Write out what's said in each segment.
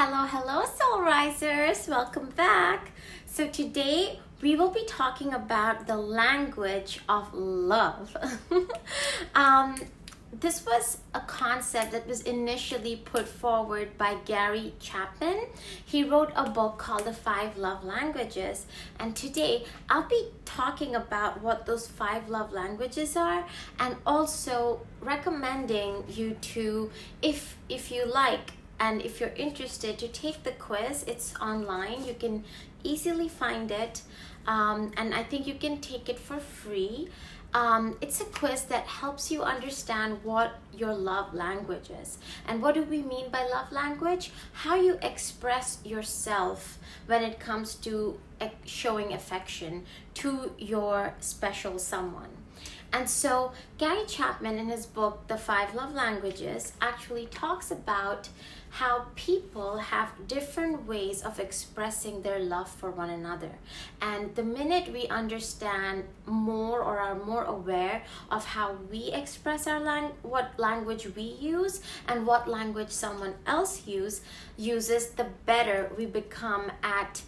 Hello, soul risers. Welcome back. So today we will be talking about the language of love. um, this was a concept that was initially put forward by Gary Chapman. He wrote a book called The Five Love Languages, and today I'll be talking about what those five love languages are, and also recommending you to, if you like, and if you're interested, to take the quiz. It's online. You can easily find it. And I think you can take it for free. It's a quiz that helps you understand what your love language is. And what do we mean by love language? How you express yourself when it comes to showing affection to your special someone. And so Gary Chapman, in his book, The Five Love Languages, actually talks about how people have different ways of expressing their love for one another. And the minute we understand more or are more aware of how we express our what language we use and what language someone else uses, the better we become at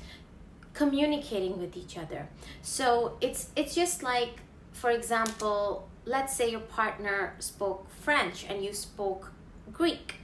communicating with each other. So it's just like, for example, let's say your partner spoke French and you spoke Greek,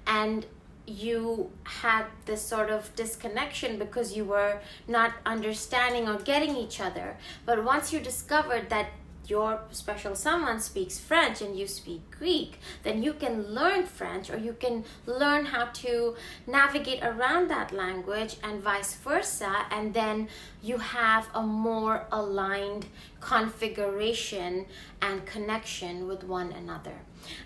and you had this sort of disconnection because you were not understanding or getting each other. But once you discovered that your special someone speaks French and you speak Greek, then you can learn French, or you can learn how to navigate around that language and vice versa, and then you have a more aligned configuration and connection with one another.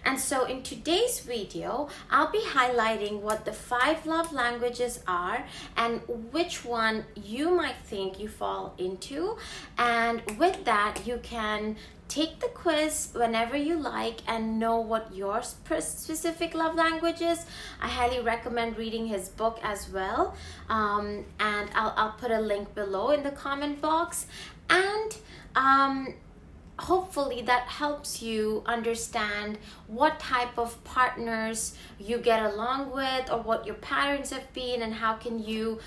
And so in today's video, I'll be highlighting what the five love languages are and which one you might think you fall into. And with that, you can take the quiz whenever you like and know what your specific love language is. I highly recommend reading his book as well. And I'll put a link below in the comment box. And hopefully that helps you understand what type of partners you get along with, or what your patterns have been, and how can you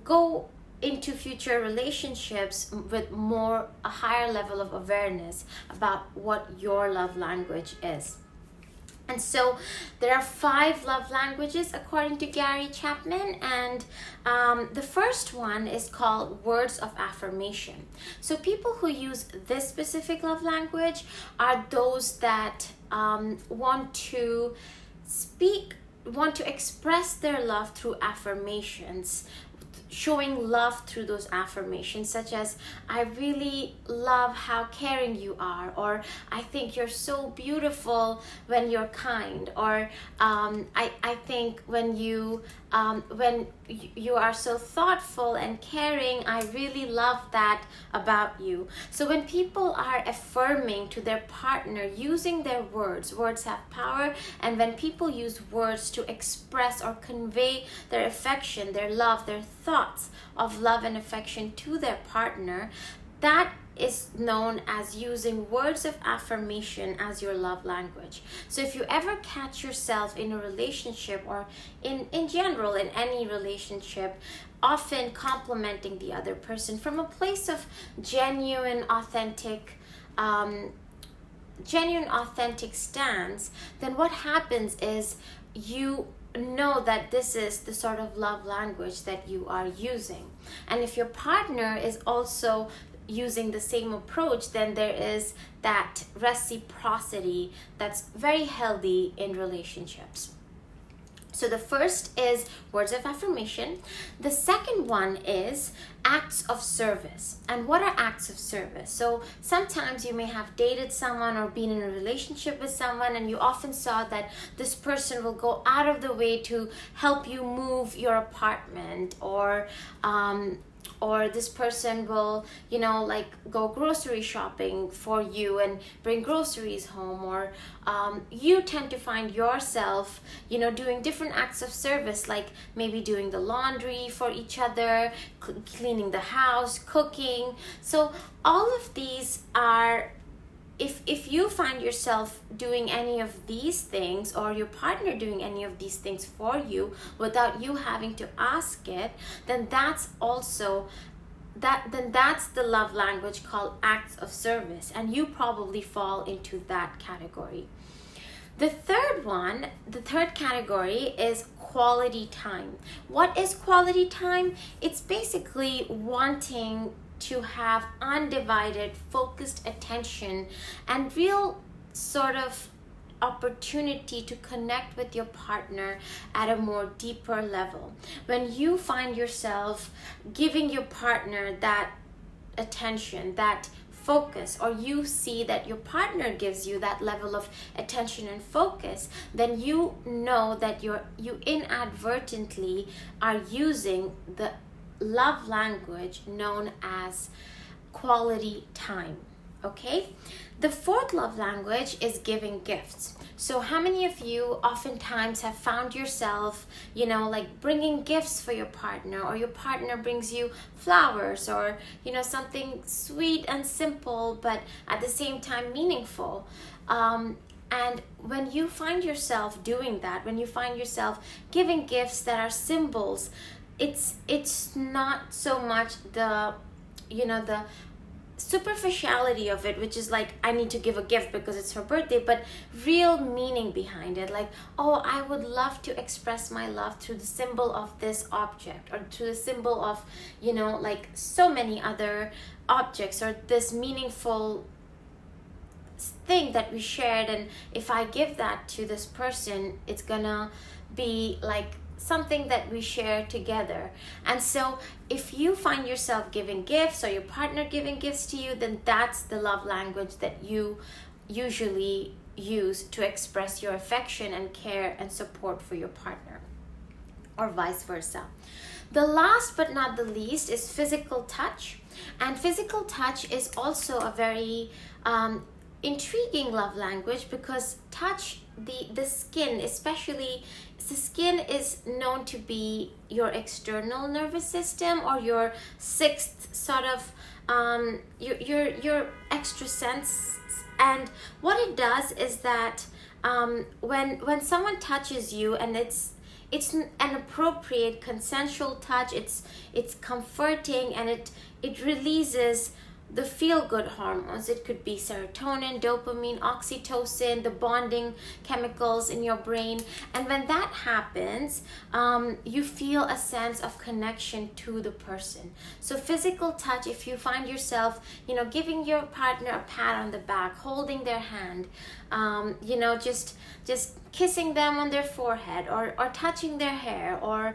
go into future relationships with a higher level of awareness about what your love language is. And so there are five love languages according to Gary Chapman, and the first one is called words of affirmation. So people who use this specific love language are those that want to express their love through affirmations, showing love through those affirmations, such as, I really love how caring you are, or I think you're so beautiful when you're kind, or I think when you are so thoughtful and caring, I really love that about you. So when people are affirming to their partner using their words have power, and when people use words to express or convey their affection, their love, their thoughts of love and affection to their partner, that is known as using words of affirmation as your love language. So if you ever catch yourself in a relationship, or in general in any relationship, often complimenting the other person from a place of genuine authentic stance, then what happens is you know that this is the sort of love language that you are using. And if your partner is also using the same approach, then there is that reciprocity that's very healthy in relationships. So the first is words of affirmation. The second one is acts of service. And what are acts of service? So sometimes you may have dated someone or been in a relationship with someone, and you often saw that this person will go out of the way to help you move your apartment, or this person will, go grocery shopping for you and bring groceries home, or you tend to find yourself, doing different acts of service, like maybe doing the laundry for each other, cleaning the house, cooking. So all of these are if you find yourself doing any of these things, or your partner doing any of these things for you without you having to ask it, then that's also that's the love language called acts of service, and you probably fall into that category. The third category is quality time. What is quality time? It's basically wanting to have undivided, focused attention and real sort of opportunity to connect with your partner at a more deeper level. When you find yourself giving your partner that attention, that focus, or you see that your partner gives you that level of attention and focus, then you know that you inadvertently are using the love language known as quality time. Okay? The fourth love language is giving gifts. So how many of you oftentimes have found yourself, like bringing gifts for your partner, or your partner brings you flowers, or, something sweet and simple, but at the same time meaningful. And when you find yourself doing that, when you find yourself giving gifts that are symbols, it's not so much the superficiality of it, which is like, I need to give a gift because it's her birthday, but real meaning behind it. Like, oh, I would love to express my love through the symbol of this object, or through the symbol of, like so many other objects, or this meaningful thing that we shared. And if I give that to this person, it's gonna be like something that we share together. And so if you find yourself giving gifts, or your partner giving gifts to you, then that's the love language that you usually use to express your affection and care and support for your partner, or vice versa. The last but not the least is physical touch. And physical touch is also a very intriguing love language, because touch, the skin, especially the skin, is known to be your external nervous system, or your sixth sort of your extra sense. And what it does is that when someone touches you, and it's an appropriate consensual touch, it's comforting, and it releases the feel-good hormones. It could be serotonin, dopamine, oxytocin, the bonding chemicals in your brain. And when that happens, you feel a sense of connection to the person. So physical touch, if you find yourself, giving your partner a pat on the back, holding their hand, just kissing them on their forehead, or touching their hair, or,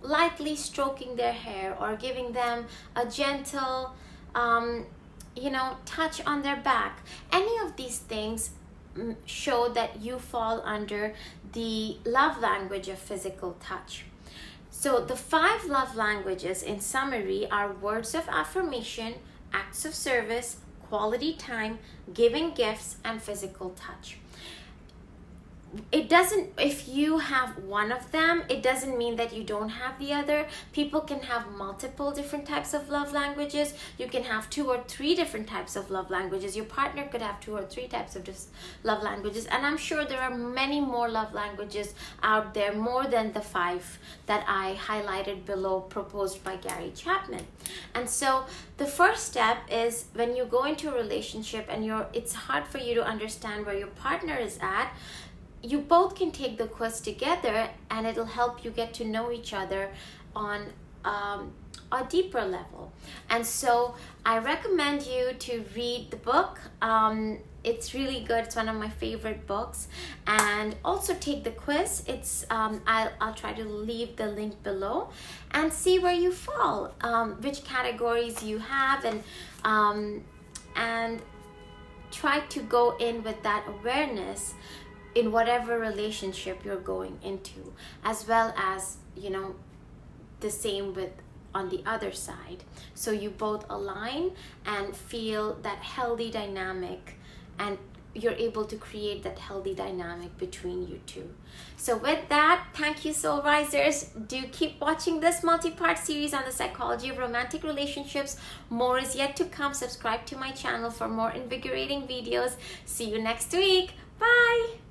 lightly stroking their hair, or giving them a gentle touch on their back. Any of these things show that you fall under the love language of physical touch. So the 5 love languages, in summary, are words of affirmation, acts of service, quality time, giving gifts, and physical touch. It doesn't, if you have one of them, it doesn't mean that you don't have the other. People can have multiple different types of love languages. You can have 2 or 3 different types of love languages. Your partner could have 2 or 3 types of love languages. And I'm sure there are many more love languages out there, more than the 5 that I highlighted below, proposed by Gary Chapman. And so the first step is, when you go into a relationship and it's hard for you to understand where your partner is at, you both can take the quiz together, and it'll help you get to know each other on a deeper level. And so I recommend you to read the book. It's really good. It's one of my favorite books. And also take the quiz. It's I'll try to leave the link below, and see where you fall, which categories you have, and try to go in with that awareness in whatever relationship you're going into, as well as the same with on the other side, so you both align and feel that healthy dynamic, and you're able to create that healthy dynamic between you two. So with that, thank you, soul risers. Do keep watching this multi-part series on the psychology of romantic relationships. More is yet to come. Subscribe to my channel for more invigorating videos. See you next week. Bye.